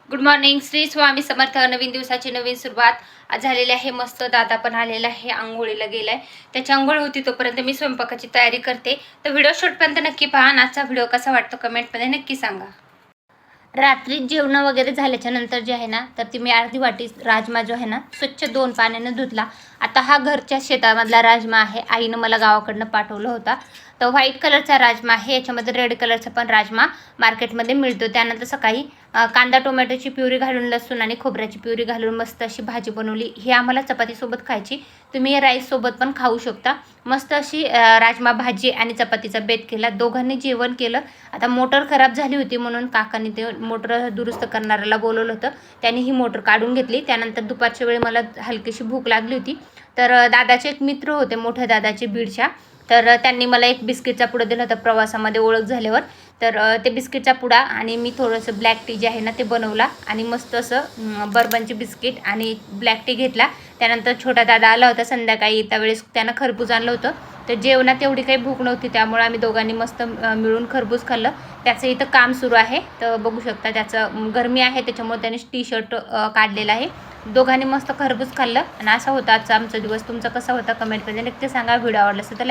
Good morning. Shri Swami Samarth. नवीन दिवसाची नवीन सुरुवात झालेली आहे. मस्त दादा पण आलेला आहे, आंघोळीला गेलाय. त्याची आंघोळ होती तोपर्यंत मी स्वयंपाकाची तयारी करते. तर व्हिडिओ शेवटपर्यंत नक्की पहा. आजचा व्हिडिओ कसा वाटतो कमेंटमध्ये नक्की सांगा. रात्री जेवण वगैरे झाल्याच्या नंतर जे आहे ना, तर ती मी अर्धी वाटी राजमा जो आहे ना स्वच्छ 2 पाण्याने धुतला. आता हा घरच्या शेतामधला राजमा आहे. आईनं मला गावाकडनं पाठवलं होता. तर व्हाईट कलरचा राजमा आहे. याच्यामध्ये रेड कलरचा पण राजमा मार्केटमध्ये मिळतो. त्यानंतर सकाळी कांदा टोमॅटोची प्युरी घालून, लसूण आणि खोबऱ्याची प्युरी घालून मस्त अशी भाजी बनवली. ही आम्हाला चपातीसोबत खायची. तुम्ही राईससोबत पण खाऊ शकता. मस्त अशी राजमा भाजी आणि चपातीचा बेत केला. दोघांनी जेवण केलं. आता मोटर खराब झाली होती म्हणून काकांनी ते मोटर दुरुस्त करणाऱ्याला बोलवलं होतं. त्यांनी ही मोटर काढून घेतली. त्यानंतर दुपारच्या वेळी मला हलकीशी भूक लागली होती. तर दादाचे एक मित्र होते, मोठ्या दादाचे बीडच्या. तर त्यांनी मला एक बिस्किटचा पुडा दिला होता प्रवासामध्ये ओळख झाल्यावर. तर ते बिस्किटचा पुडा आणि मी थोडंसं ब्लॅक टी जे आहे ना ते बनवला आणि मस्त असं बर्बनचे बिस्किट आणि ब्लॅक टी घेतला. त्यानंतर छोटा दादा आला होता संध्याकाळी. त्यावेळेस त्यानं खरबूज आणलं होतं. तर जेवणात एवढी काही भूक नव्हती, त्यामुळे आम्ही दोघांनी मस्त मिळून खरबूज खाल्लं. त्याचं इथं काम सुरू आहे. तर बघू शकता, त्याचं गरमी आहे त्याच्यामुळे त्याने टी शर्ट काढलेलं आहे. दोघांनी मस्त खरबूज खाल्लं आणि असा होता आजचा आमचा दिवस. तुमचा कसा होता कमेंटमध्ये नक्की सांगा. व्हिडिओ आवडला असेल तर